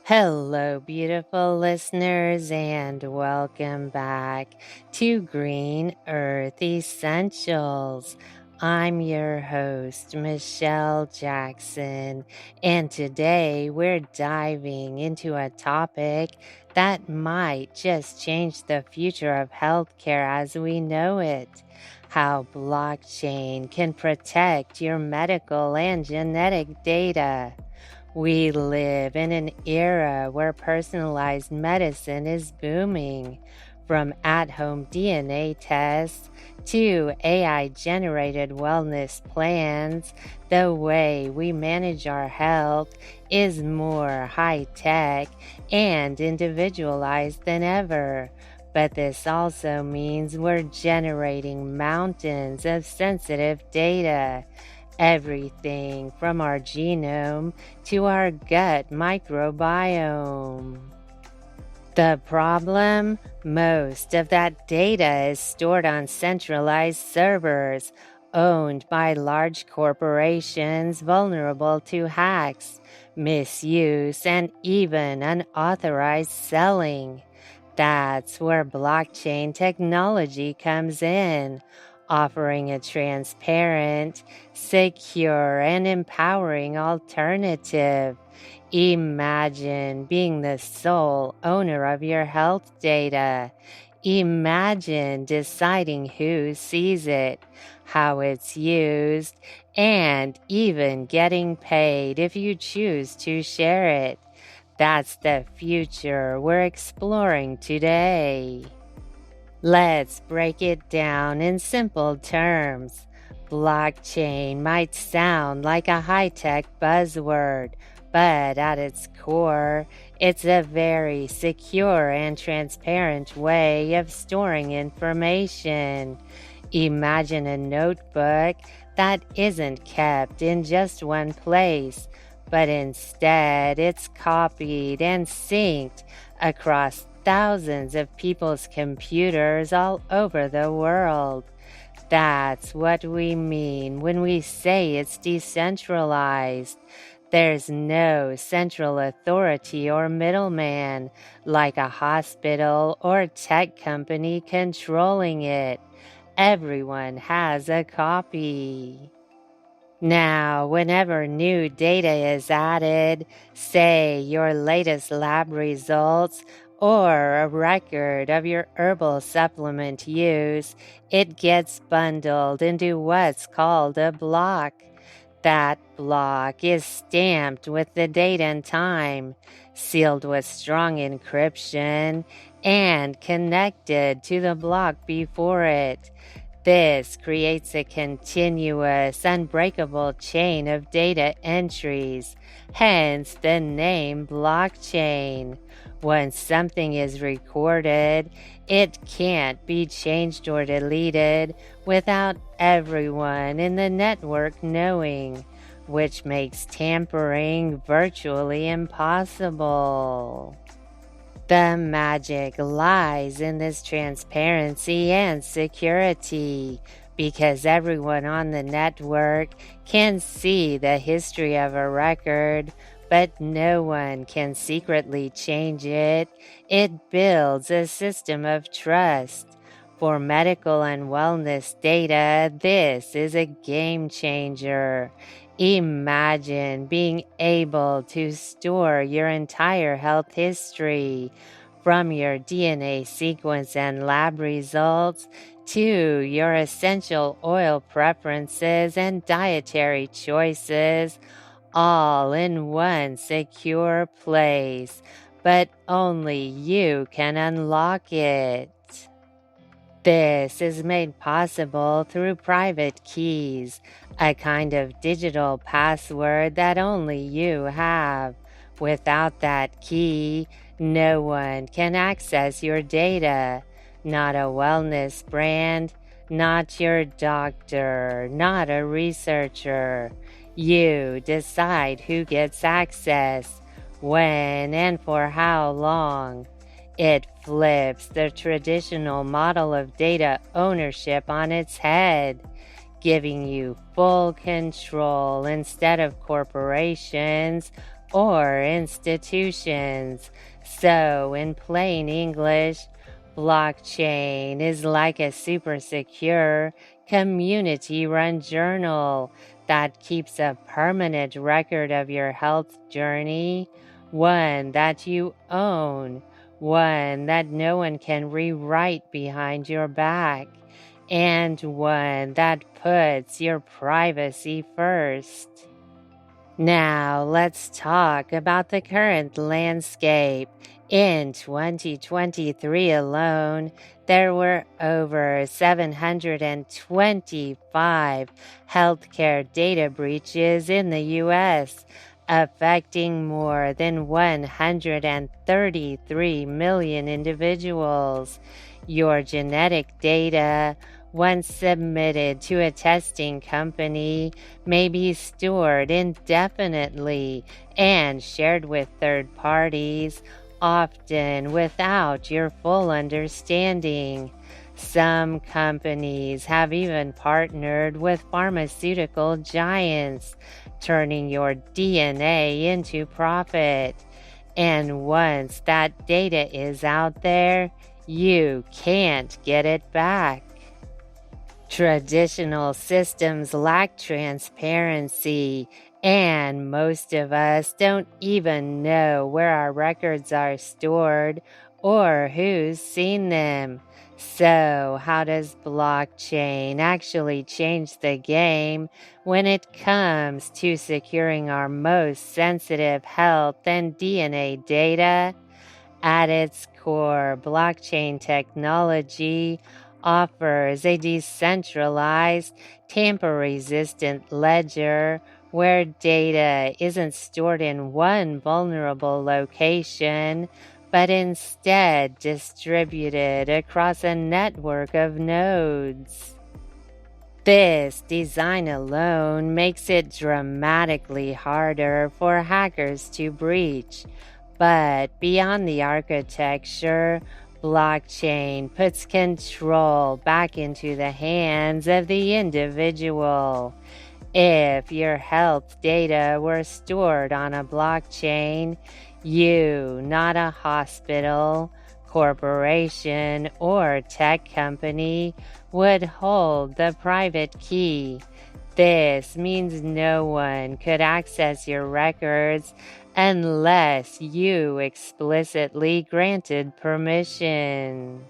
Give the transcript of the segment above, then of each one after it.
Hello, beautiful listeners, and welcome back to Green Earth Essentials. I'm your host, Michelle Jackson, and today we're diving into a topic that might just change the future of healthcare as we know it. How blockchain can protect your medical and genetic data. We live in an era where personalized medicine is booming, from at-home DNA tests to AI-generated wellness plans. The way we manage our health is more high-tech and individualized than ever. But this also means we're generating mountains of sensitive data. Everything from our genome to our gut microbiome. The problem? Most of that data is stored on centralized servers, owned by large corporations vulnerable to hacks, misuse, and even unauthorized selling. That's where blockchain technology comes in, offering a transparent, secure, and empowering alternative. Imagine being the sole owner of your health data. Imagine deciding who sees it, how it's used, and even getting paid if you choose to share it. That's the future we're exploring today. Let's break it down in simple terms. Blockchain might sound like a high-tech buzzword, but at its core, it's a very secure and transparent way of storing information. Imagine a notebook that isn't kept in just one place, but instead it's copied and synced across thousands of people's computers all over the world. That's what we mean when we say it's decentralized. There's no central authority or middleman, like a hospital or tech company controlling it. Everyone has a copy. Now, whenever new data is added, say your latest lab results or a record of your herbal supplement use, it gets bundled into what's called a block. That block is stamped with the date and time, sealed with strong encryption, and connected to the block before it. This creates a continuous, unbreakable chain of data entries, hence the name blockchain. Once something is recorded, it can't be changed or deleted without everyone in the network knowing, which makes tampering virtually impossible. The magic lies in this transparency and security, because everyone on the network can see the history of a record, but no one can secretly change it. It builds a system of trust. For medical and wellness data, this is a game changer. Imagine being able to store your entire health history, from your DNA sequence and lab results to your essential oil preferences and dietary choices, all in one secure place. But only you can unlock it. This is made possible through private keys, a kind of digital password that only you have. Without that key, no one can access your data. Not a wellness brand, not your doctor, not a researcher. You decide who gets access, when, and for how long. It flips the traditional model of data ownership on its head, giving you full control instead of corporations, or institutions. So, in plain English, blockchain is like a super secure, community run journal that keeps a permanent record of your health journey, one that you own, one that no one can rewrite behind your back, and one that puts your privacy first. Now, let's talk about the current landscape. In 2023 alone, there were over 725 healthcare data breaches in the US, affecting more than 133 million individuals. Your genetic data, once submitted to a testing company, may be stored indefinitely and shared with third parties, often without your full understanding. Some companies have even partnered with pharmaceutical giants, turning your DNA into profit. And once that data is out there, you can't get it back. Traditional systems lack transparency, and most of us don't even know where our records are stored or who's seen them. So, how does blockchain actually change the game when it comes to securing our most sensitive health and DNA data? At its core, blockchain technology offers a decentralized, tamper-resistant ledger where data isn't stored in one vulnerable location, but instead distributed across a network of nodes. This design alone makes it dramatically harder for hackers to breach. But beyond the architecture, blockchain puts control back into the hands of the individual. If your health data were stored on a blockchain, you, not a hospital, corporation, or tech company, would hold the private key. This means no one could access your records unless you explicitly granted permission.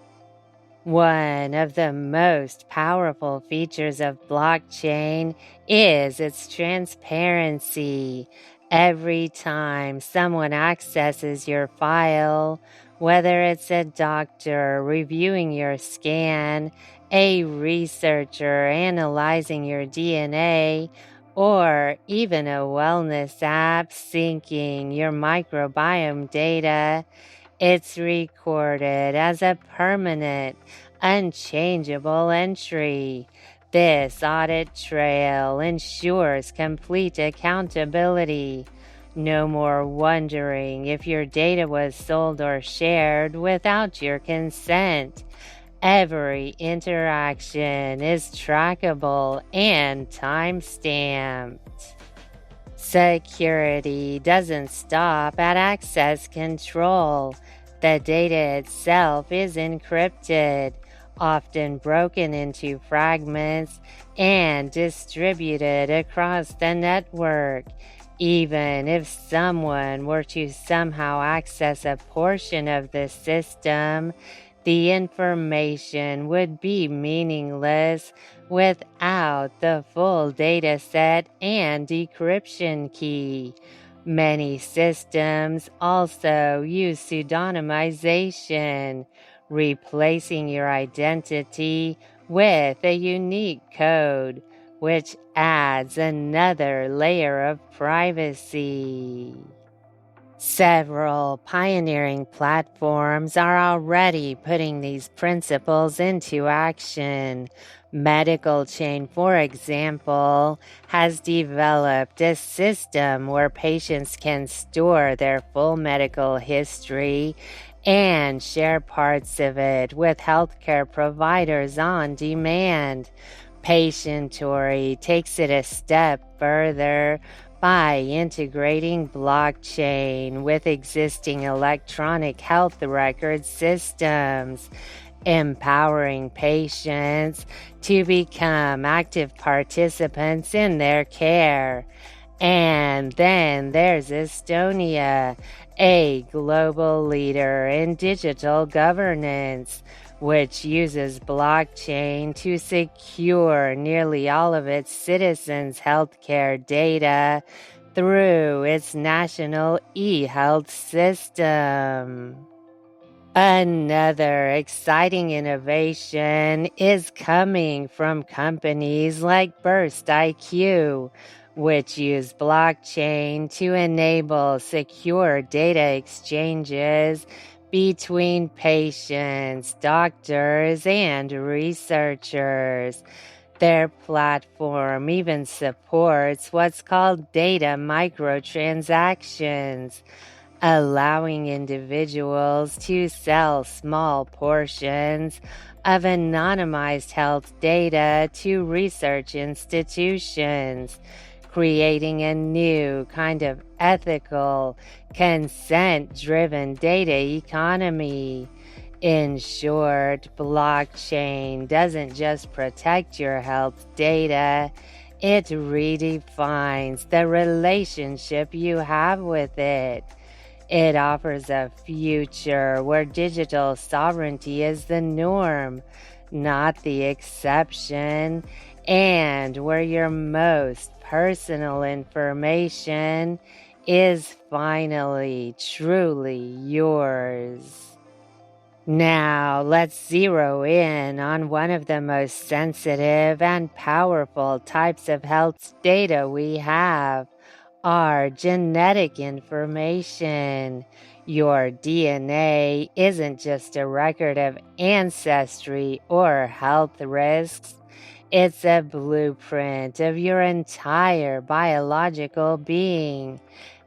One of the most powerful features of blockchain is its transparency. Every time someone accesses your file, whether it's a doctor reviewing your scan, a researcher analyzing your DNA, or even a wellness app syncing your microbiome data, it's recorded as a permanent, unchangeable entry. This audit trail ensures complete accountability. No more wondering if your data was sold or shared without your consent. Every interaction is trackable and time-stamped. Security doesn't stop at access control. The data itself is encrypted, often broken into fragments and distributed across the network. Even if someone were to somehow access a portion of the system, the information would be meaningless without the full data set and decryption key. Many systems also use pseudonymization, replacing your identity with a unique code, which adds another layer of privacy. Several pioneering platforms are already putting these principles into action. Medicalchain, for example, has developed a system where patients can store their full medical history and share parts of it with healthcare providers on demand. Patientory takes it a step further by integrating blockchain with existing electronic health record systems, empowering patients to become active participants in their care. And then there's Estonia, a global leader in digital governance, which uses blockchain to secure nearly all of its citizens' healthcare data through its national e-health system. Another exciting innovation is coming from companies like Burst IQ, which use blockchain to enable secure data exchanges between patients, doctors, and researchers. Their platform even supports what's called data microtransactions, allowing individuals to sell small portions of anonymized health data to research institutions, creating a new kind of ethical, consent-driven data economy. In short, blockchain doesn't just protect your health data, it redefines the relationship you have with it. It offers a future where digital sovereignty is the norm, not the exception, and where your most personal information is finally truly yours. Now, let's zero in on one of the most sensitive and powerful types of health data we have: our genetic information. Your DNA isn't just a record of ancestry or health risks. It's a blueprint of your entire biological being.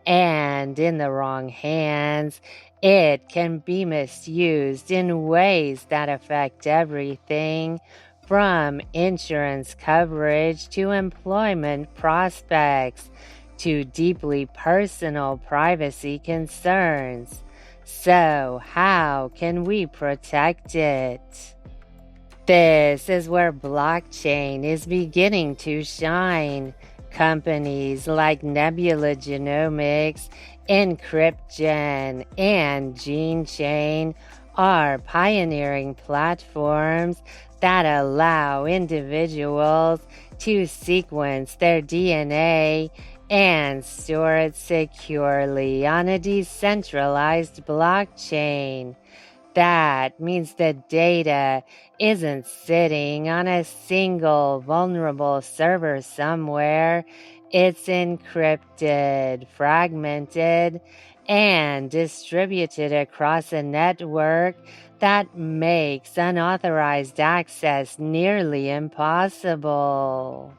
And in the wrong hands, it can be misused in ways that affect everything from insurance coverage to employment prospects to deeply personal privacy concerns. So, how can we protect it? This is where blockchain is beginning to shine. Companies like Nebula Genomics, EncryptGen, and GeneChain are pioneering platforms that allow individuals to sequence their DNA and store it securely on a decentralized blockchain. That means the data isn't sitting on a single vulnerable server somewhere. It's encrypted, fragmented, and distributed across a network that makes unauthorized access nearly impossible.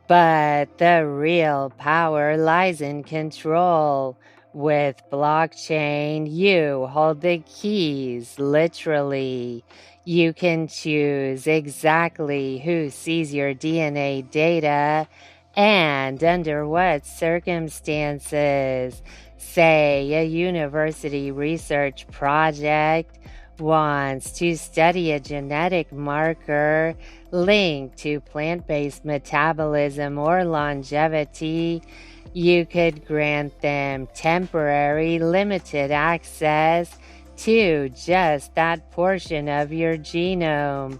But the real power lies in control. With blockchain, you hold the keys, literally. You can choose exactly who sees your DNA data and under what circumstances. Say a university research project wants to study a genetic marker linked to plant-based metabolism or longevity. You could grant them temporary limited access to just that portion of your genome.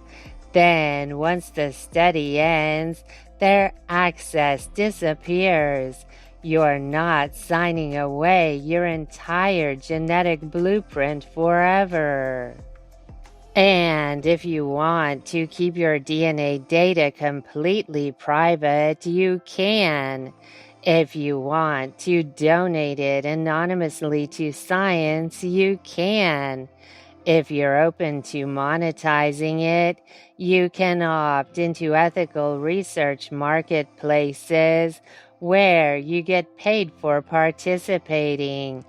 Then, once the study ends, their access disappears. You're not signing away your entire genetic blueprint forever. And if you want to keep your DNA data completely private, you can. If you want to donate it anonymously to science, you can. If you're open to monetizing it, you can opt into ethical research marketplaces where you get paid for participating,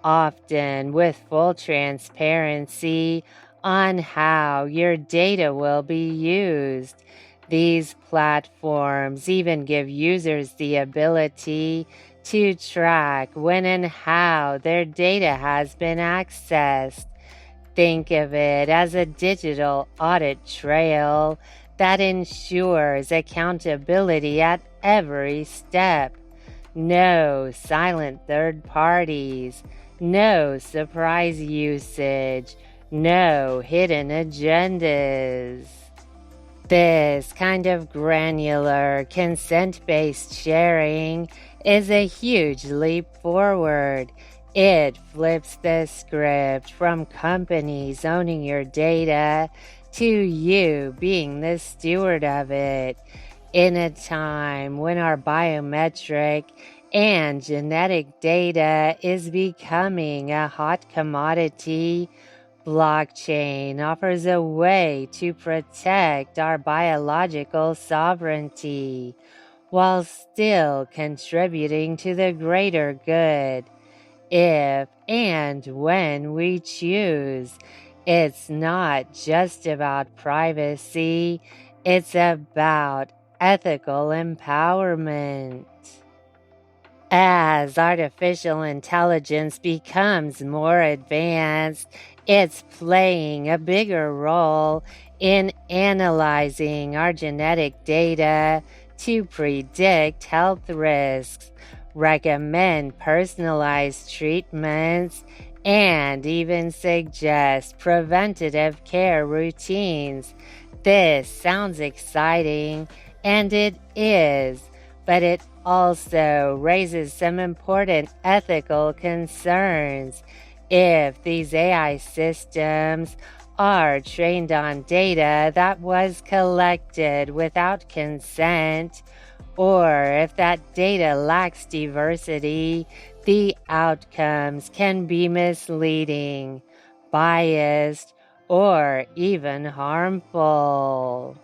often with full transparency on how your data will be used. These platforms even give users the ability to track when and how their data has been accessed. Think of it as a digital audit trail that ensures accountability at every step. No silent third parties, no surprise usage, no hidden agendas. This kind of granular, consent-based sharing is a huge leap forward. It flips the script from companies owning your data to you being the steward of it. In a time when our biometric and genetic data is becoming a hot commodity, blockchain offers a way to protect our biological sovereignty while still contributing to the greater good. If and when we choose, it's not just about privacy, it's about ethical empowerment. As artificial intelligence becomes more advanced, it's playing a bigger role in analyzing our genetic data to predict health risks, recommend personalized treatments, and even suggest preventative care routines. This sounds exciting, and it is, but it also raises some important ethical concerns. If these AI systems are trained on data that was collected without consent, or if that data lacks diversity, the outcomes can be misleading, biased, or even harmful.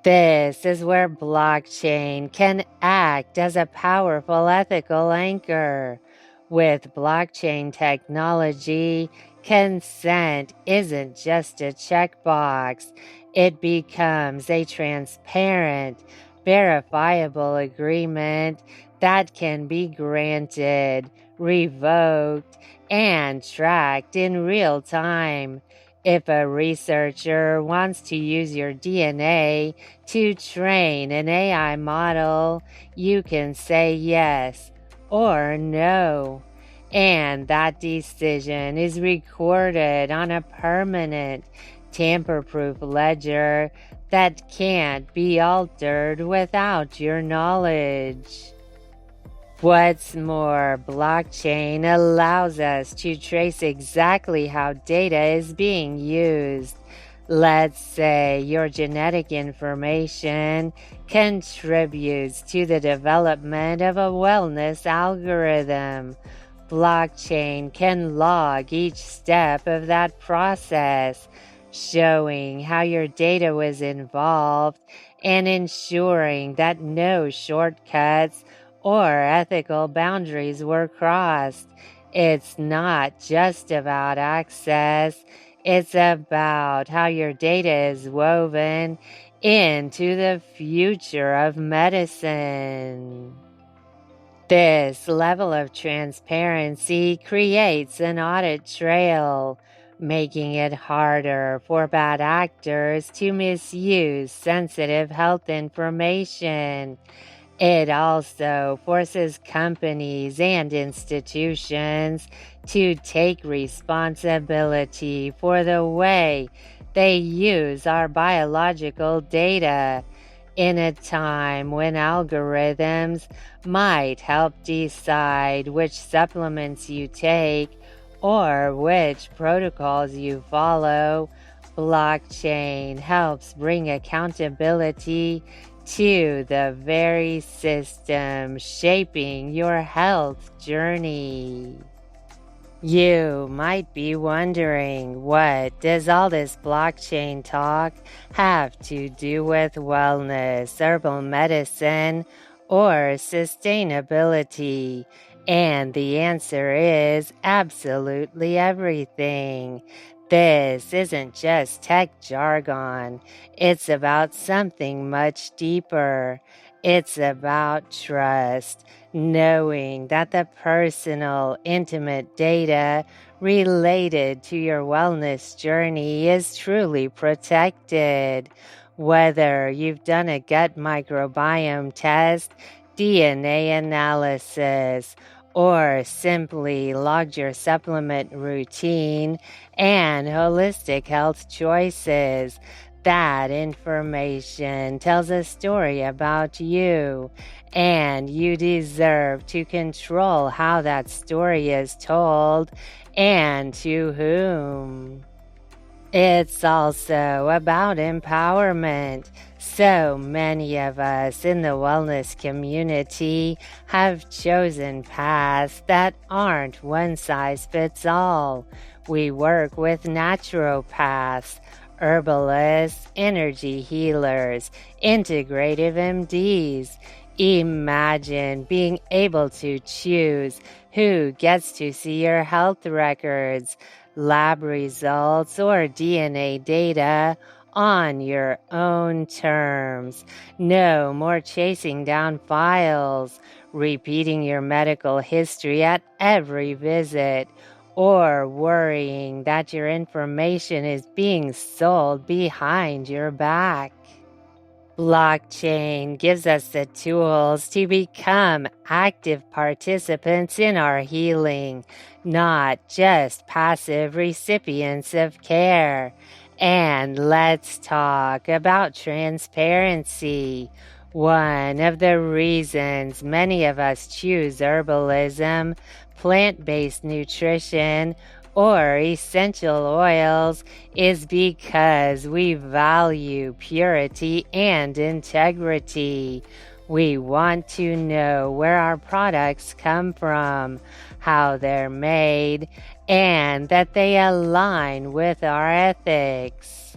This is where blockchain can act as a powerful ethical anchor. With blockchain technology, consent isn't just a checkbox. It becomes a transparent, verifiable agreement that can be granted, revoked, and tracked in real time. If a researcher wants to use your DNA to train an AI model, you can say yes or no. And that decision is recorded on a permanent, tamper-proof ledger that can't be altered without your knowledge. What's more, blockchain allows us to trace exactly how data is being used. Let's say your genetic information contributes to the development of a wellness algorithm. Blockchain can log each step of that process, showing how your data was involved and ensuring that no shortcuts or ethical boundaries were crossed. It's not just about access, it's about how your data is woven into the future of medicine. This level of transparency creates an audit trail, making it harder for bad actors to misuse sensitive health information. It also forces companies and institutions to take responsibility for the way they use our biological data. In a time when algorithms might help decide which supplements you take or which protocols you follow, blockchain helps bring accountability to the very system shaping your health journey. You might be wondering, what does all this blockchain talk have to do with wellness, herbal medicine, or sustainability? And the answer is absolutely everything. This isn't just tech jargon. It's about something much deeper. It's about trust, knowing that the personal, intimate data related to your wellness journey is truly protected. Whether you've done a gut microbiome test, DNA analysis, or simply logged your supplement routine and holistic health choices. That information tells a story about you, and you deserve to control how that story is told and to whom. It's also about empowerment. So many of us in the wellness community have chosen paths that aren't one size fits all. We work with naturopaths, herbalists, energy healers, integrative MDs. Imagine being able to choose who gets to see your health records, lab results, or DNA data on your own terms. No more chasing down files, repeating your medical history at every visit, or worrying that your information is being sold behind your back. Blockchain gives us the tools to become active participants in our healing, not just passive recipients of care. And let's talk about transparency. One of the reasons many of us choose herbalism, plant-based nutrition, or essential oils is because we value purity and integrity. We want to know where our products come from, how they're made, and that they align with our ethics.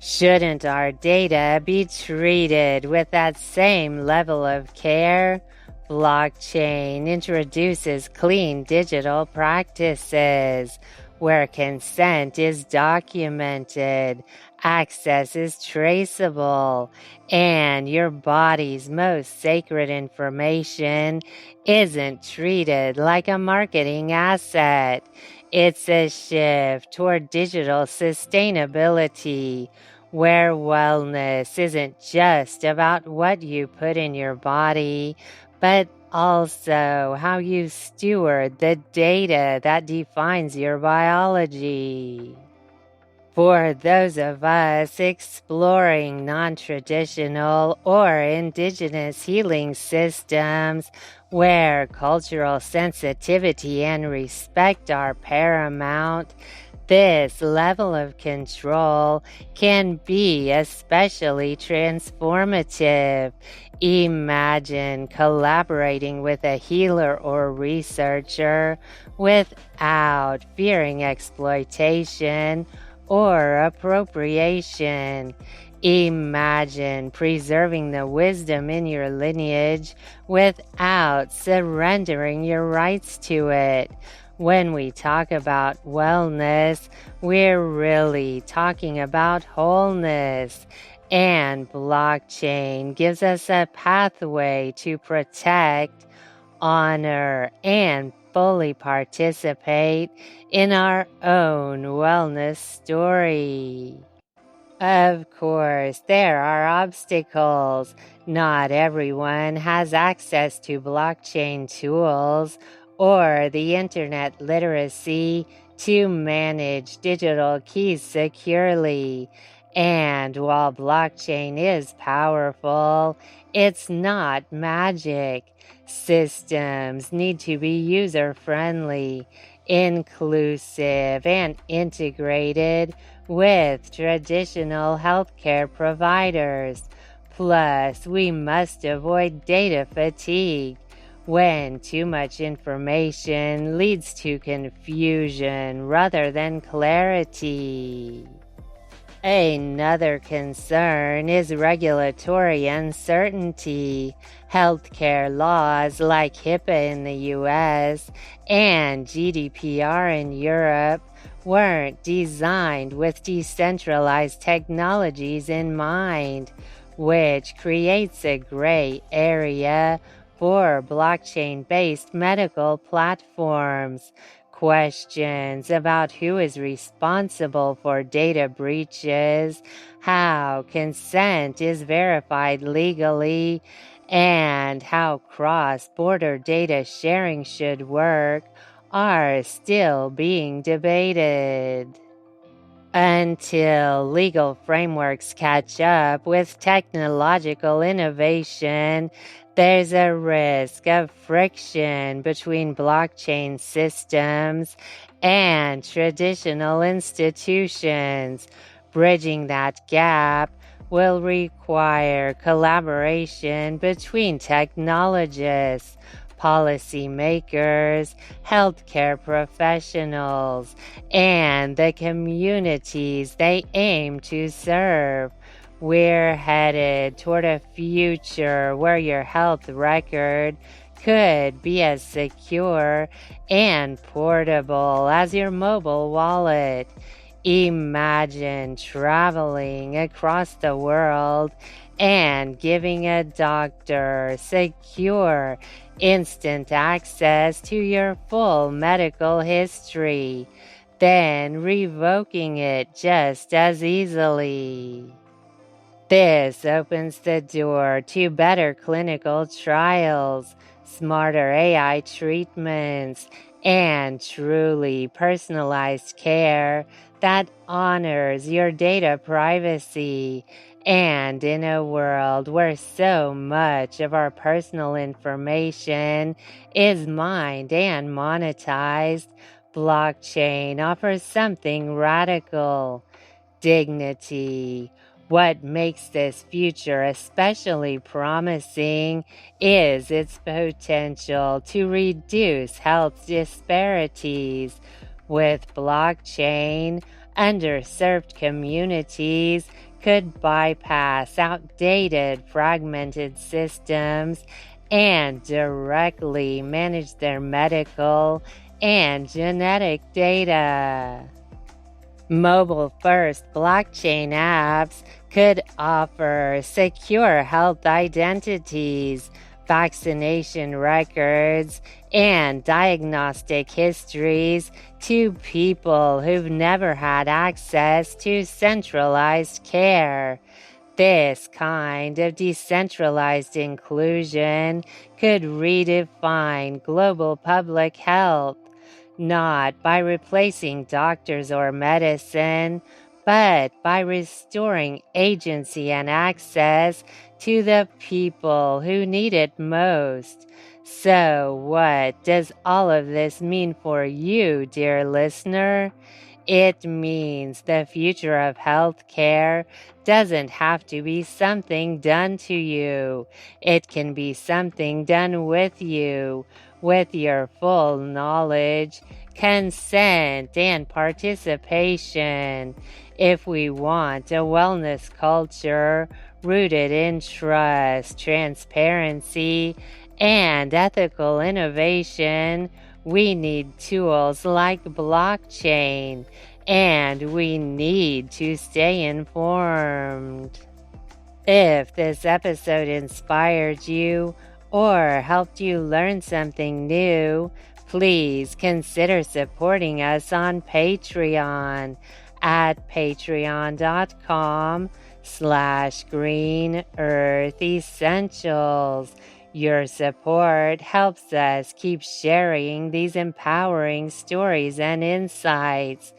Shouldn't our data be treated with that same level of care? Blockchain introduces clean digital practices where consent is documented, access is traceable, and your body's most sacred information isn't treated like a marketing asset. It's a shift toward digital sustainability, where wellness isn't just about what you put in your body, but also how you steward the data that defines your biology. For those of us exploring non-traditional or indigenous healing systems where cultural sensitivity and respect are paramount, this level of control can be especially transformative. Imagine collaborating with a healer or researcher without fearing exploitation or appropriation. Imagine preserving the wisdom in your lineage without surrendering your rights to it. When we talk about wellness, we're really talking about wholeness. And blockchain gives us a pathway to protect, honor, and fully participate in our own wellness story. Of course, there are obstacles. Not everyone has access to blockchain tools or the internet literacy to manage digital keys securely. And while blockchain is powerful, it's not magic. Systems need to be user-friendly, inclusive, and integrated with traditional healthcare providers. Plus, we must avoid data fatigue. When too much information leads to confusion rather than clarity. Another concern is regulatory uncertainty. Healthcare laws like HIPAA in the US and GDPR in Europe weren't designed with decentralized technologies in mind, which creates a gray area for blockchain-based medical platforms. Questions about who is responsible for data breaches, how consent is verified legally, and how cross-border data sharing should work are still being debated. Until legal frameworks catch up with technological innovation, there's a risk of friction between blockchain systems and traditional institutions. Bridging that gap will require collaboration between technologists, policymakers, healthcare professionals, and the communities they aim to serve. We're headed toward a future where your health record could be as secure and portable as your mobile wallet. Imagine traveling across the world and giving a doctor secure, instant access to your full medical history, then revoking it just as easily. This opens the door to better clinical trials, smarter AI treatments, and truly personalized care that honors your data privacy. And in a world where so much of our personal information is mined and monetized, blockchain offers something radical: dignity. What makes this future especially promising is its potential to reduce health disparities. With blockchain, underserved communities could bypass outdated, fragmented systems and directly manage their medical and genetic data. Mobile-first blockchain apps could offer secure health identities, vaccination records, and diagnostic histories to people who've never had access to centralized care. This kind of decentralized inclusion could redefine global public health, not by replacing doctors or medicine, but by restoring agency and access to the people who need it most. So, what does all of this mean for you, dear listener? It means the future of healthcare doesn't have to be something done to you. It can be something done with you, with your full knowledge, consent, and participation. If we want a wellness culture rooted in trust, transparency, and ethical innovation, we need tools like blockchain, and we need to stay informed. If this episode inspired you or helped you learn something new, please consider supporting us on Patreon at patreon.com/Green Earth Essentials. Your support helps us keep sharing these empowering stories and insights.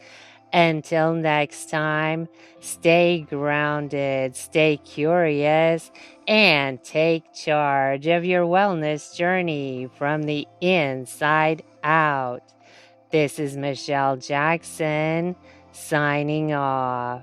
Until next time, stay grounded, stay curious, and take charge of your wellness journey from the inside out. This is Michelle Jackson, signing off.